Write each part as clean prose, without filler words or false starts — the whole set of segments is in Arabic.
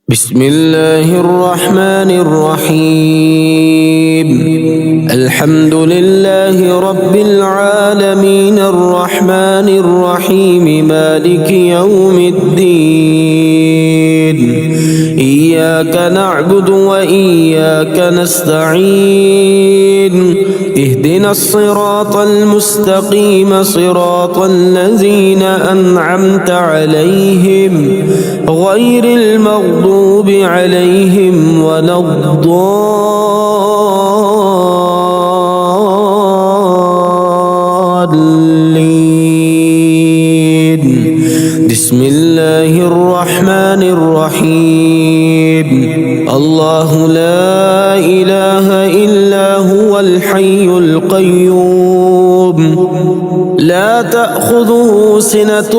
بسم الله الرحمن الرحيم. الحمد لله رب العالمين الرحمن الرحيم مالك يوم الدين. إياك نعبد وإياك نستعين. اهدنا الصراط المستقيم صراط الذين أنعمت عليهم غير المغضوب عليهم ولا الضالين. بسم الله الرحمن الرحيم. الله لا إله إلا هو الحي القيوم لا تأخذه سنة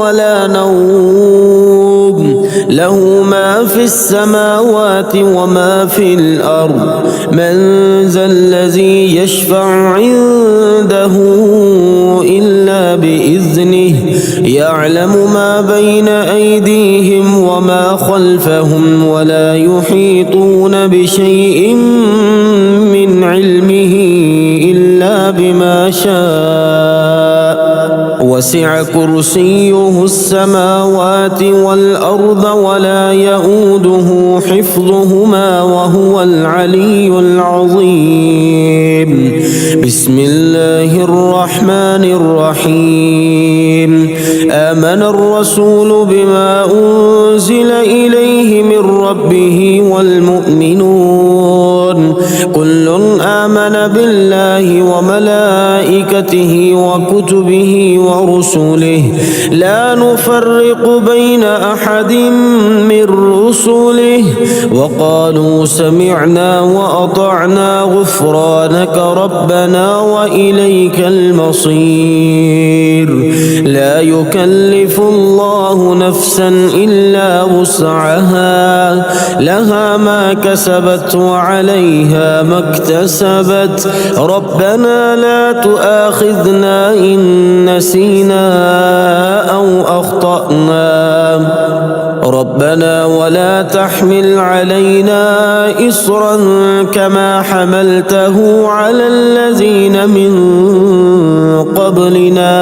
ولا نوم له ما في السماوات وما في الأرض. من ذا الذي يشفع عنده إلا بإذنه يعلم ما بين أيديهم وما خلفهم ولا يحيطون بشيء من علمه إلا بما شاء. وسع كرسيه السماوات والأرض ولا يؤوده حفظهما وهو العلي العظيم. بسم الله الرحمن الرحيم. آمن الرسول بما أنزل إليه من ربه والمؤمنون كل آمن بالله وملائكته وكتبه ورسله لا نفرق بين أحد من رسله وقالوا سمعنا وأطعنا غفرانك ربنا وإليك المصير. لا يكلف الله نفسا إلا وسعها لها ما كسبت وعليها ما اكتسبت. ربنا لا تؤاخذنا إن نسينا أو أخطأنا ربنا ولا تحمل علينا إصرا كما حملته على الذين من قبلنا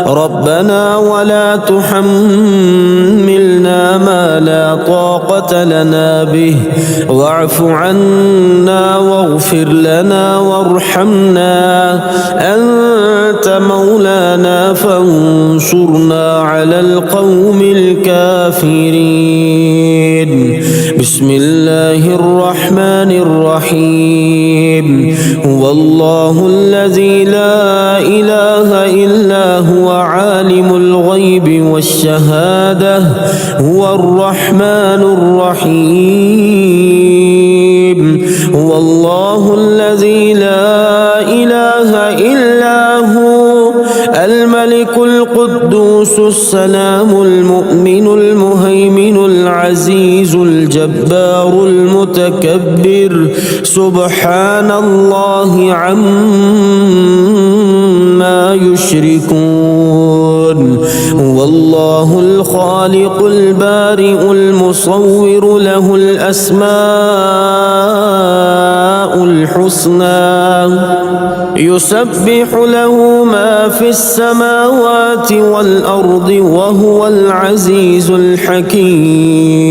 ربنا ولا تحملنا ما لا طاقة لنا به واعف عنا واغفر لنا وارحمنا أنت مولانا فانصرنا على القوم الكافرين. بسم الله الرحمن الرحيم. هو الله الذي لا إله إلا هو عالم الغيب والشهادة هو الرحمن الرحيم. هو الله الذي لا إله إلا هو الملك القدوس السلام المؤمن المهيمن العزيز الجبار المتكبر سبحان الله عما يشركون. هو الله الخالق البارئ المصور له الأسماء الحسنى يسبح له ما في السماوات والأرض وهو العزيز الحكيم.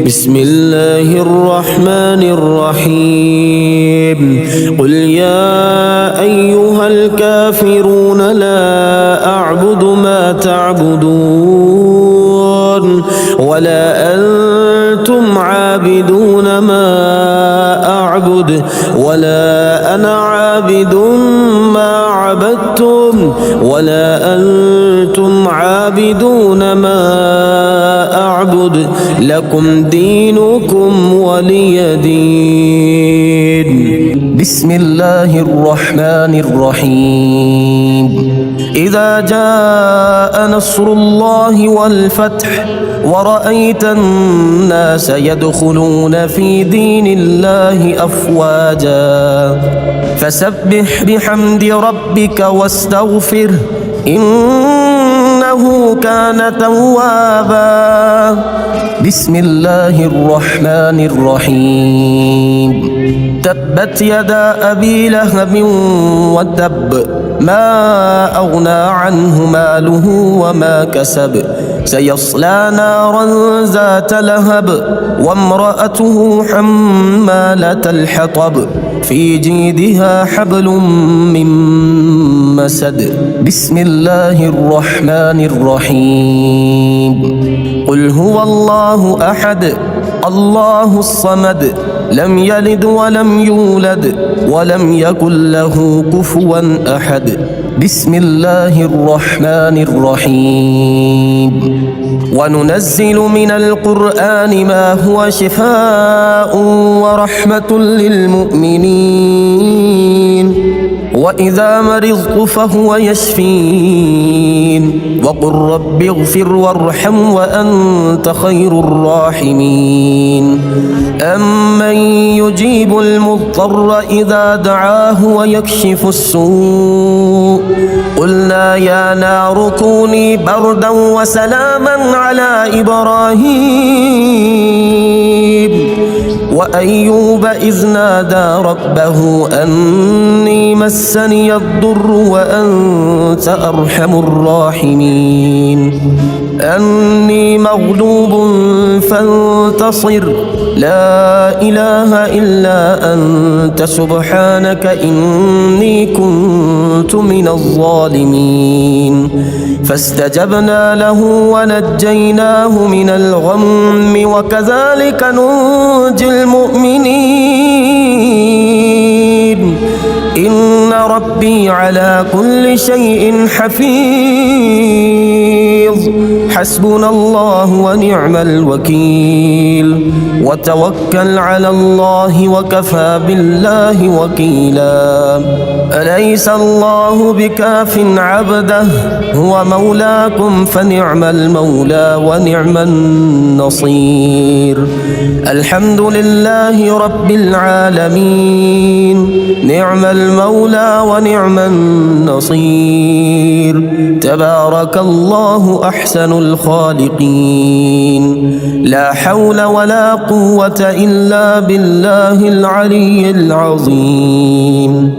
بسم الله الرحمن الرحيم. قل يا أيها الكافرون لا أعبد ما تعبدون ولا أنتم عابدون ما أعبد ولا أنا عابد ما عبدتم ولا أنتم عابدون ما أعبد لكم دينكم ولي دين. بسم الله الرحمن الرحيم. إذا جاء نصر الله والفتح ورأيت الناس يدخلون في دين الله أفواجا فسبح بحمد ربك واستغفره إنه كان توابا. بسم الله الرحمن الرحيم تبت يدا أبي لهب وتب ما أغنى عنه ماله وما كسب سيصلى نارا ذات لهب وامرأته حمالة الحطب في جيدها حبل من مسد بسم الله الرحمن الرحيم قل هو الله أحد الله الصمد لم يلد ولم يولد ولم يكن له كفوا أحد بسم الله الرحمن الرحيم وننزل من القرآن ما هو شفاء ورحمة للمؤمنين وإذا مرضت فهو يشفين وقل رب اغفر وارحم وأنت خير الراحمين أمن يجيب المضطر إذا دعاه ويكشف السوء قلنا يا نار كوني بردا وسلاما على إبراهيم وأيوب إذ نادى ربه أني مسني الضر وأنت أرحم الراحمين أني مغلوب فانتصر لا إله إلا أنت سبحانك إني كنت من الظالمين فاستجبنا له ونجيناه من الغم وكذلك ننجي المؤمنين إن ربي على كل شيء حفيظ حسبنا الله ونعم الوكيل وتوكل على الله وكفى بالله وكيلا أليس الله بكاف عبده هو مولاكم فنعم المولى ونعم النصير الحمد لله رب العالمين نعم المولى ونعم النصير تبارك الله أحسن الخالقين لا حول ولا قوة إلا بالله العلي العظيم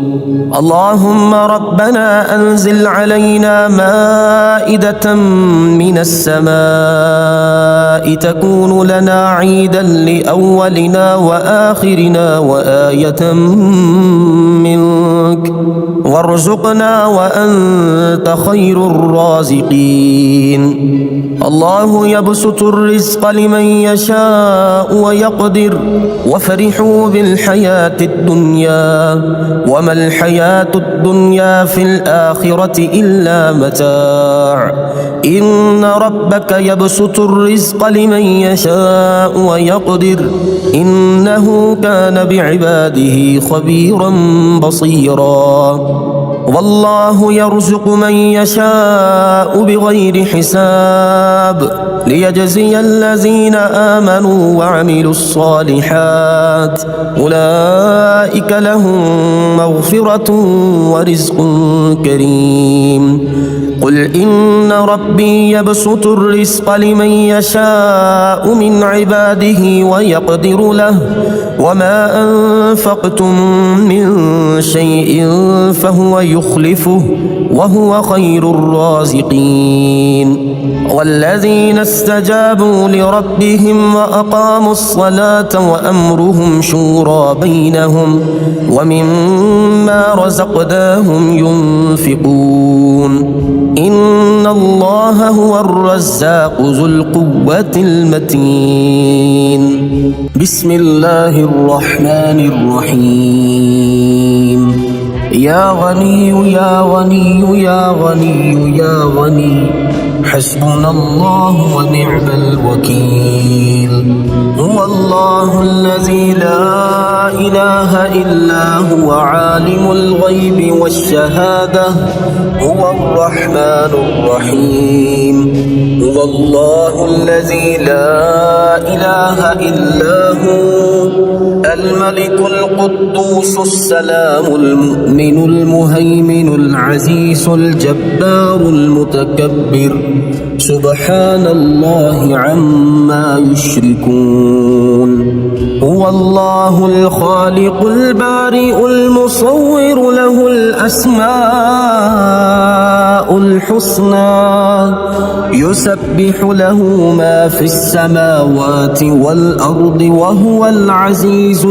اللهم ربنا أنزل علينا مائدة من السماء تكون لنا عيدا لأولنا وآخرنا وآية منك وارزقنا وأنت خير الرازقين الله يبسط الرزق لمن يشاء ويقدر وفرحوا بالحياة الدنيا وما الحياة الدنيا في الآخرة إلا متاع إن ربك يبسط الرزق لمن يشاء ويقدر إنه كان بعباده خبيرا بصيرا والله يرزق من يشاء بغير حساب ليجزي الذين آمنوا وعملوا الصالحات أولئك لهم مغفرة ورزق كريم قل إن ربي يبسط الرزق لمن يشاء من عباده ويقدر له وما أنفقتم من شيء فهو يخلفه وهو خير الرازقين والذين استجابوا لربهم وأقاموا الصلاة وأمرهم شورى بينهم ومما رزقناهم ينفقون إن الله هو الرزاق ذو القوة المتين بسم الله الرحمن الرحيم يا غني يا غني يا غني يا غني حسبنا الله ونعم الوكيل هو الله الذي لا إله إلا هو عالم الغيب والشهادة هو الرحمن الرحيم هو الله الذي لا إله إلا هو الملك القدوس السلام المؤمن المهيمن العزيز الجبار المتكبر سبحان الله عما يشركون هو الله الخالق البارئ المصور له الأسماء الحسنى يسبح له ما في السماوات والأرض وهو العزيز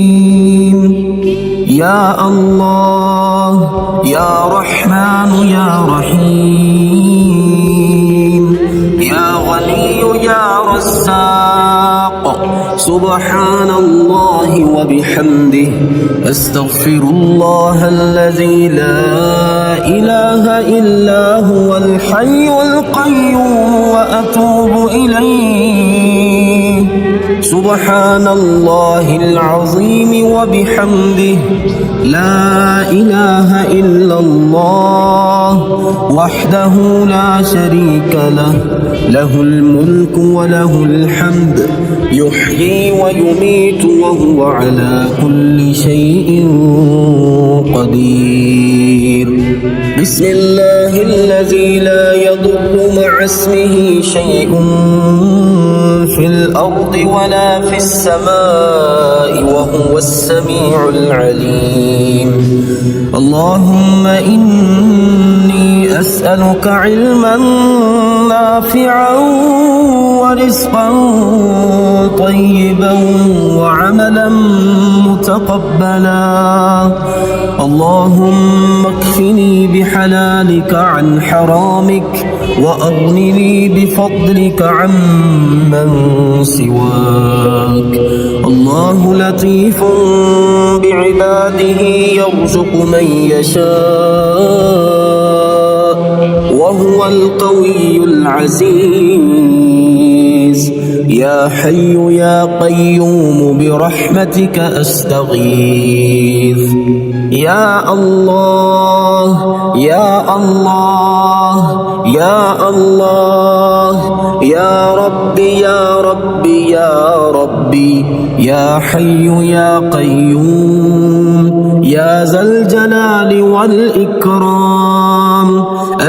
الحكيم يا الله يا رحمن يا رحيم يا غني يا رزاق سبحان الله وبحمده أستغفر الله الذي لا إله إلا هو الحي القيوم وأتوب إليه سبحان الله العظيم وبحمده لا إله إلا الله وحده لا شريك له له الملك وله الحمد يحيي ويميت وهو على كل شيء قدير بسم الله الذي لا يضر مع اسمه شيء في الأرض ولا في السماء وهو السميع العليم اللهم إني أسألك علما نافعا ورزقا طيبا وعملا متقبلا اللهم اكفني بحلالك عن حرامك وأغنني بفضلك عمن سواك الله لطيف بعباده يرزق من يشاء وهو القوي العزيز يا حي يا قيوم برحمتك أستغيث يا الله يا الله يا الله يا ربي يا ربي يا ربي يا حي يا قيوم يا ذا الجلال والإكرام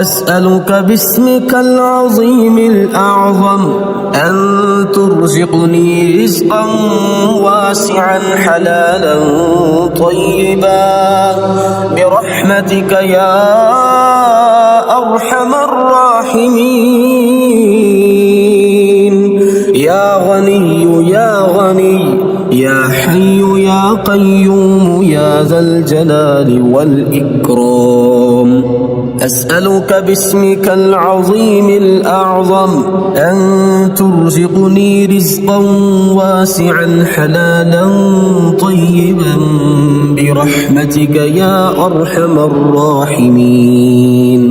أسألك باسمك العظيم الأعظم أن ترزقني رزقا واسعا حلالا طيبا برحمتك يا أرحم الراحمين يا غني يا غني يا حي يا قيوم يا ذا الجلال والإكرام أسألك باسمك العظيم الأعظم أن ترزقني رزقا واسعا حلالا طيبا برحمتك يا أرحم الراحمين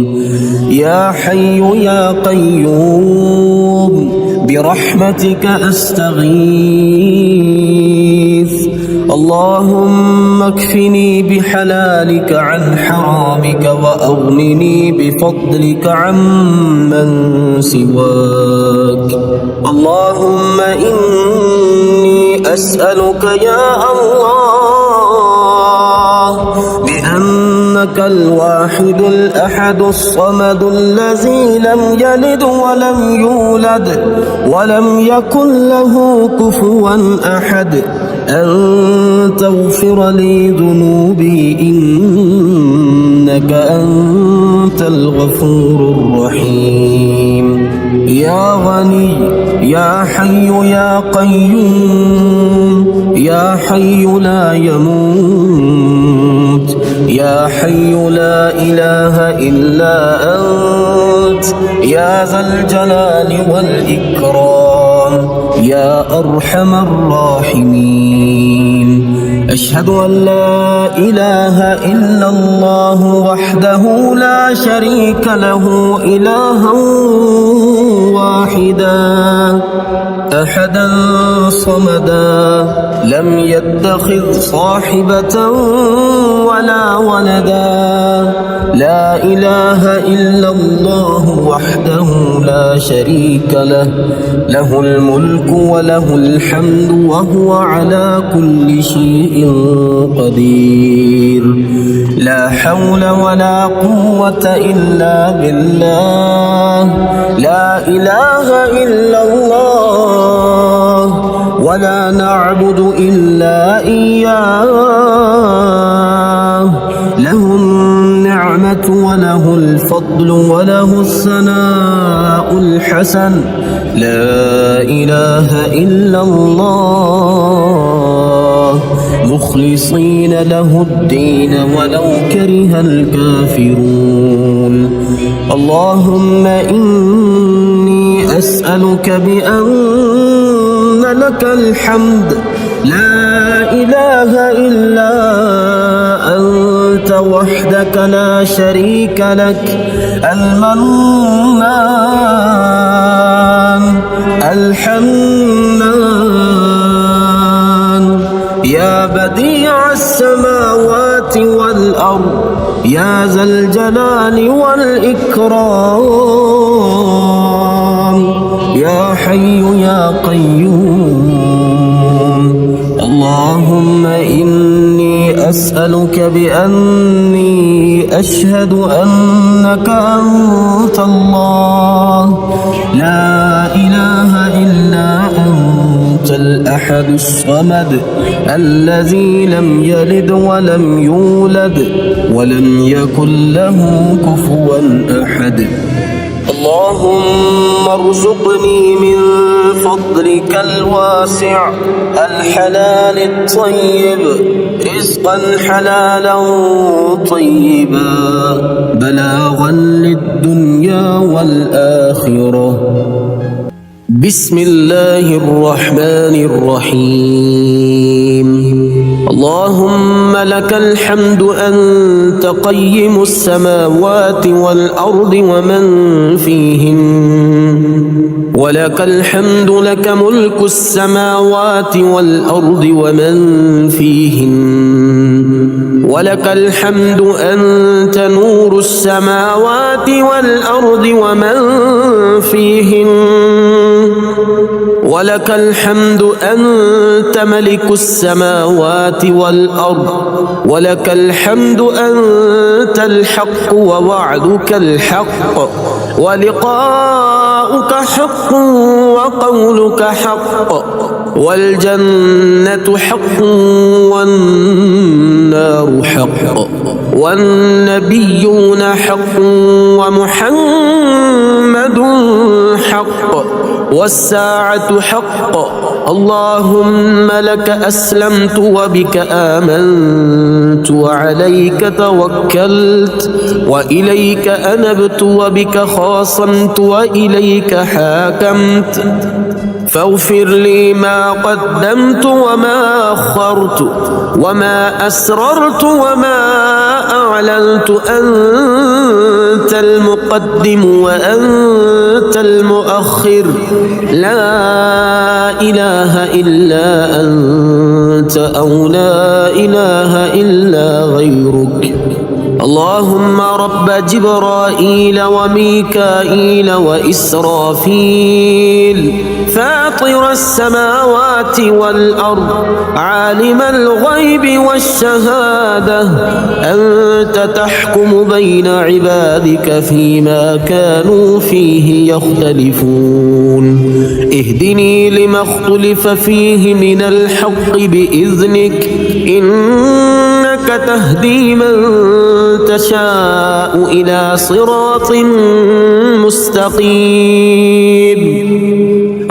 يا حي يا قيوم برحمتك أستغيث اللهم اكفني بحلالك عن حرامك وأغنني بفضلك عمن سواك اللهم إني أسألك يا الله بأنك الواحد الأحد الصمد الذي لم يلد ولم يولد ولم يكن له كفوا أحد أن تغفر لي ذنوبي إنك أنت الغفور الرحيم يا غني يا حي يا قيوم يا حي لا يموت يا حي لا إله إلا أنت يا ذا الجلال والإكرام يا أرحم الراحمين أشهد أن لا إله إلا الله وحده لا شريك له إلها واحدا أحدا صمدا لم يتخذ صاحبة ولا ولدا لا إله إلا الله وحده لا شريك له له الملك وله الحمد وهو على كل شيء قدير لا حول ولا قوة إلا بالله لا إله إلا الله ولا نعبد إلا إياه له النعمة وله الفضل وله الثناء الحسن لا إله إلا الله مخلصين له الدين ولو كره الكافرون اللهم إني أسألك بأن لك الحمد لا إله إلا أنت وحدك لا شريك لك المنان الحنان يا بديع السماوات والأرض يا ذا الجلال والإكرام يا حي يا قيوم اللهم إني أسألك بأني أشهد أنك أنت الله لا إله إلا أنت الأحد الصمد الذي لم يلد ولم يولد ولم يكن له كفوا أحد اللهم ارزقني من فضلك الواسع الحلال الطيب رزقا حلالا طيبا بلاغا للدنيا والآخرة بسم الله الرحمن الرحيم اللهم لك الحمد أنت قيم السماوات والأرض ومن فيهن ولك الحمد لك ملك السماوات والأرض ومن فيهن ولك الحمد أنت نور السماوات والأرض ومن فيهن ولك الحمد أنت ملك السماوات والأرض ولك الحمد أنت الحق ووعدك الحق ولقاؤك حق وقولك حق والجنة حق والنار حق والنبيون حق ومحمد حق والساعة حق اللهم لك أسلمت وبك آمنت وعليك توكلت وإليك أنبت وبك خاصمت وإليك حاكمت فاغفر لي ما قدمت وما أخرت وما أسررت وما أعلنت أنت المقدم وأنت المؤخر لا إله إلا أنت أو لا إله إلا غيرك اللهم رب جبرائيل وميكائيل وإسرافيل فاطر السماوات والأرض عالم الغيب والشهادة أنت تحكم بين عبادك فيما كانوا فيه يختلفون اهدني لما اختلف فيه من الحق بإذنك إنك تهدي من تشاء إلى صراط مستقيم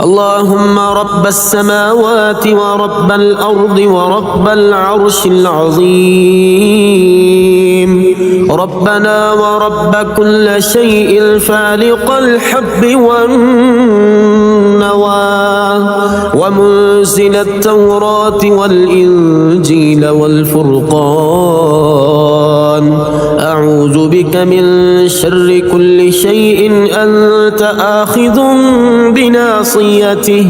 اللهم رب السماوات ورب الأرض ورب العرش العظيم ربنا ورب كل شيء فالق الحب والنوى ومنزل التوراة والإنجيل والفرقان أعوذ بك من شر كل شيء أنت آخذ بناصيته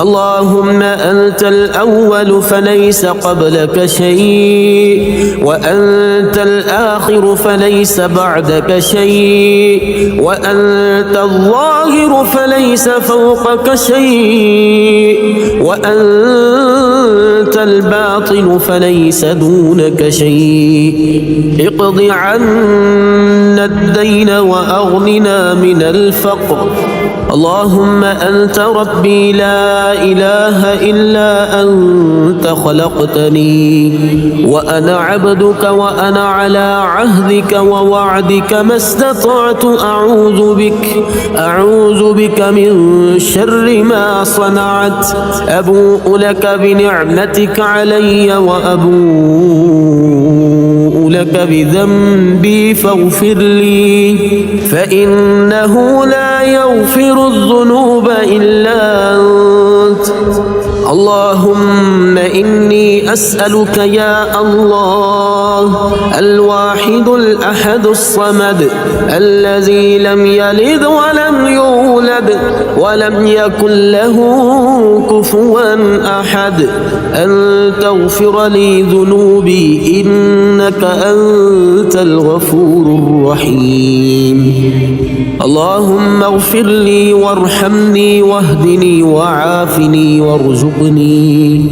اللهم أنت الأول فليس قبلك شيء وأنت الآخر فليس بعدك شيء وأنت الظاهر فليس فوقك شيء وأنت الباطن فليس دونك شيء اقض عنا الدين وأغننا من الفقر اللهم أنت ربي لا إله إلا أنت خلقتني وأنا عبدك وأنا على عهدك ووعدك ما استطعت أعوذ بك من شر ما صنعت أبوء لك بنعمتك علي وأبوء لك بذنبي فاغفر لي فإنه لا يغفر الذنوب إلا أنت اللهم إني أسألك يا الله الواحد الأحد الصمد الذي لم يلد ولم يولد ولم يكن له كفوا أحد أن تغفر لي ذنوبي إنك أنت الغفور الرحيم اللهم اغفر لي وارحمني واهدني وعافني وارزقني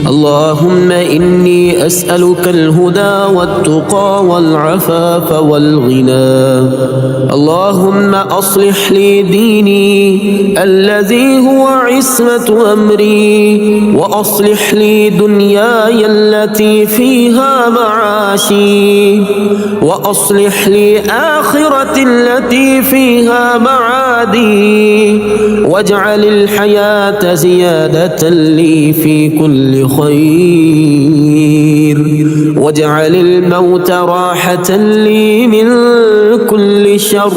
اللهم إني أسألك الهدى والتقى والعفاف والغنى اللهم أصلح لي ديني الذي هو عصمة أمري وأصلح لي دنياي التي فيها معاشي وأصلح لي آخرتي التي فيها معادي واجعل الحياة زيادة لي في كل خير واجعل الموت راحة لي من كل شر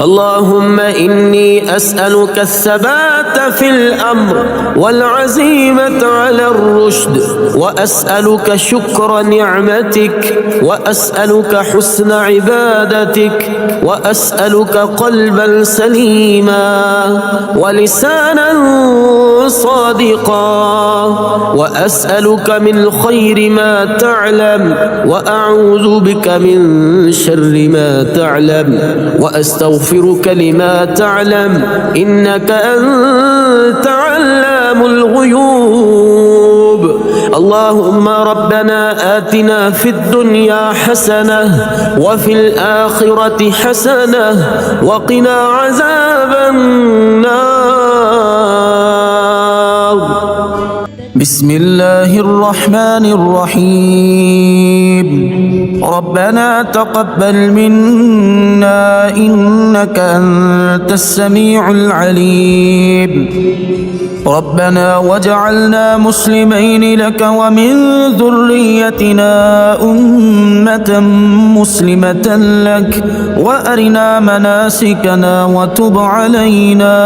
اللهم إني أسألك الثبات في الأمر والعزيمة على الرشد وأسألك شكر نعمتك وأسألك حسن عبادتك وأسألك قلبا سليما ولسانا صادقا وأسألك من خير ما تعلم وأعوذ بك من شر ما تعلم وأستغفرك لما تعلم إنك أنت علام الغيوب اللهم ربنا آتنا في الدنيا حسنة وفي الآخرة حسنة وقنا عذاب النار بسم الله الرحمن الرحيم ربنا تقبل منا إنك أنت السميع العليم ربنا واجعلنا مسلمين لك ومن ذريتنا أمة مسلمة لك وأرنا مناسكنا وتب علينا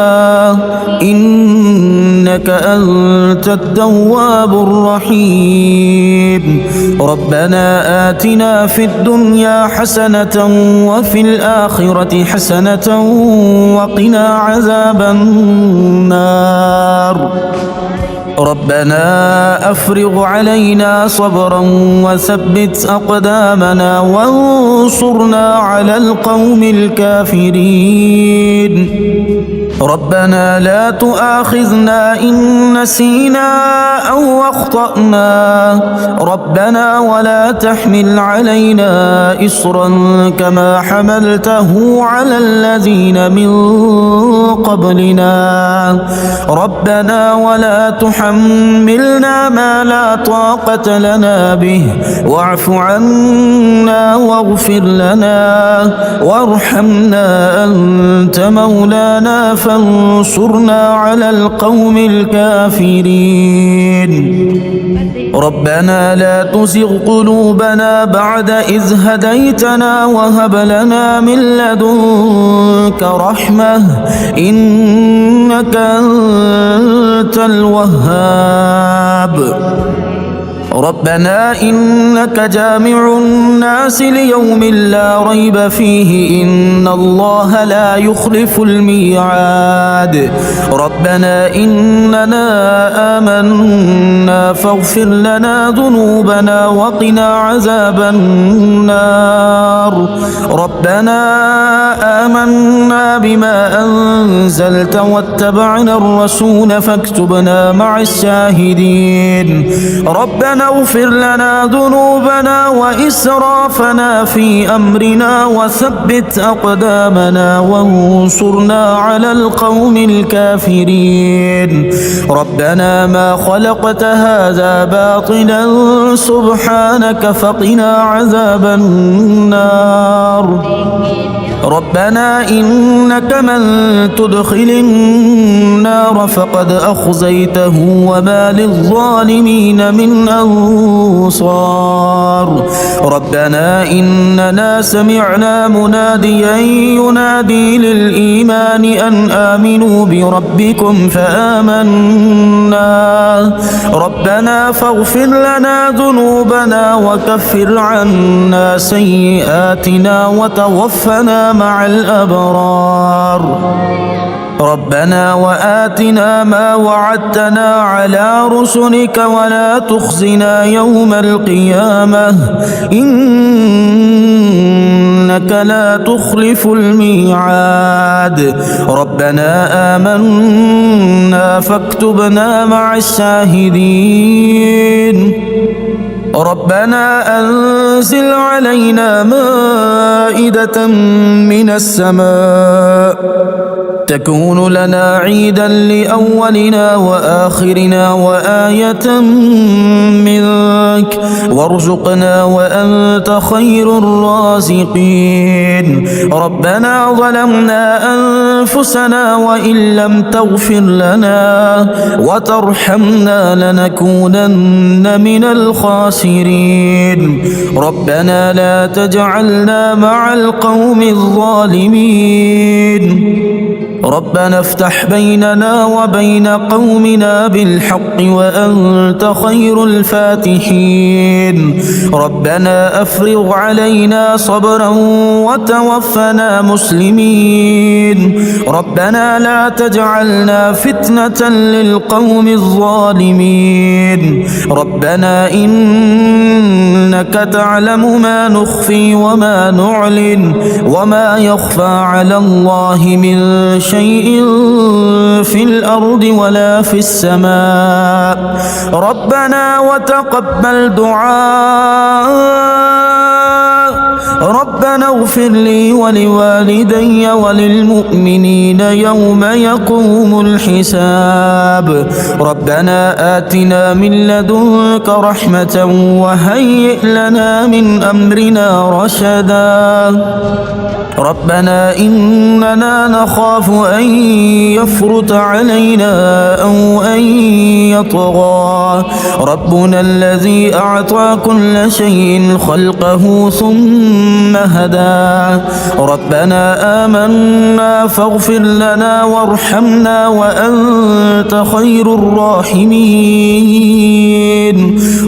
إنك أنت التواب الرحيم ربنا آتنا في الدنيا حسنة وفي الآخرة حسنة وقنا عذاب النار ربنا أفرغ علينا صبرا وثبت أقدامنا وانصرنا على القوم الكافرين ربنا لا تؤاخذنا إن نسينا أو أخطأنا ربنا ولا تحمل علينا إصرا كما حملته على الذين من قبلنا ربنا ولا تحملنا ما لا طاقة لنا به واعف عنا واغفر لنا وارحمنا أنت مولانا فانصرنا على القوم الكافرين ربنا لا تزغ قلوبنا بعد إذ هديتنا وهب لنا من لدنك رحمة إنك أنت الوهاب ربنا إنك جامع الناس ليوم لا ريب فيه إن الله لا يخلف الميعاد ربنا إننا آمنا فاغفر لنا ذنوبنا وقنا عذاب النار ربنا آمنا بما أنزلت واتبعنا الرسول فاكتبنا مع الشاهدين ربنا اغفر لنا ذنوبنا وإسرافنا في أمرنا وثبت أقدامنا وانصرنا على القوم الكافرين ربنا ما خلقت هذا باطلا سبحانك فقنا عذاب النار ربنا إنك من تدخل النار فقد أخزيته وما للظالمين من أنصار ربنا إننا سمعنا مناديا ينادي للإيمان أن آمنوا بربكم فآمنا ربنا فاغفر لنا ذنوبنا وكفر عنا سيئاتنا وتوفنا مع الأبرار ربنا وآتنا ما وعدتنا على رسلك ولا تخزنا يوم القيامة إنك لا تخلف الميعاد ربنا آمنا فاكتبنا مع الشاهدين ربنا أنزل علينا مائدة من السماء تكون لنا عيدا لأولنا وآخرنا وآية منك وارزقنا وأنت خير الرازقين ربنا ظلمنا أنفسنا وإن لم تغفر لنا وترحمنا لنكونن من الخاسرين ربنا لا تجعلنا مع القوم الظالمين ربنا افتح بيننا وبين قومنا بالحق وأنت خير الفاتحين ربنا أفرغ علينا صبرا وتوفنا مسلمين ربنا لا تجعلنا فتنة للقوم الظالمين ربنا إنك تعلم ما نخفي وما نعلن وما يخفى على الله من شيء في الأرض ولا في السماء ربنا وتقبل دعاء ربنا اغفر لي ولوالدي وللمؤمنين يوم يقوم الحساب ربنا آتنا من لدنك رحمة وهيئ لنا من أمرنا رشدا ربنا إننا نخاف أن يفرط علينا أو أن يطغى ربنا الذي أعطى كل شيء خلقه ثم هدى ربنا آمنا فاغفر لنا وارحمنا وأنت خير الراحمين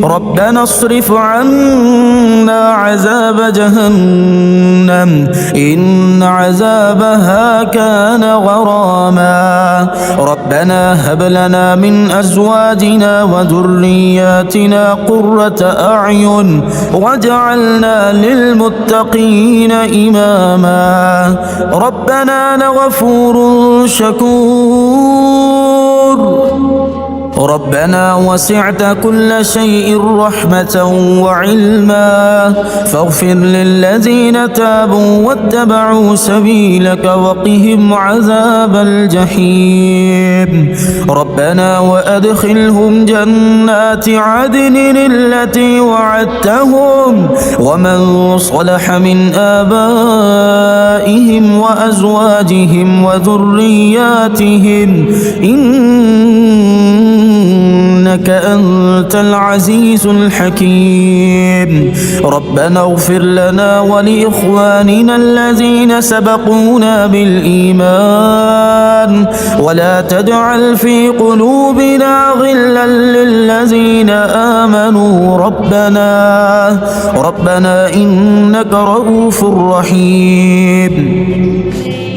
ربنا اصرف عنا عذاب جهنم إن عذابها كان غراما ربنا هب لنا من أزواجنا وذرياتنا قرة أعين واجعلنا للمتقين إماما ربنا لغفور شكور ربنا وسعت كل شيء رحمة وعلما فاغفر للذين تابوا واتبعوا سبيلك وقهم عذاب الجحيم ربنا وأدخلهم جنات عدن التي وعدتهم ومن صلح من آبائهم وأزواجهم وذرياتهم إنك أنت أنت العزيز الحكيم. ربنا اغفر لنا ولإخواننا الذين سبقونا بالإيمان ولا تجعل في قلوبنا غلا للذين آمنوا ربنا إنك رؤوف رحيم.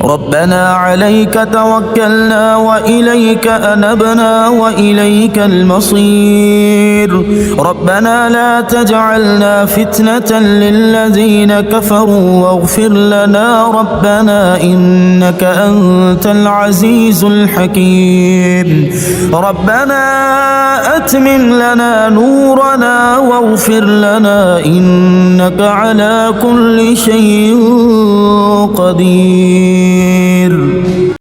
ربنا عليك توكلنا وإليك أنبنا وإليك المصير. ربنا لا تجعلنا فتنة للذين كفروا واغفر لنا ربنا إنك أنت العزيز الحكيم. ربنا أتمم لنا نورنا واغفر لنا إنك على كل شيء قدير.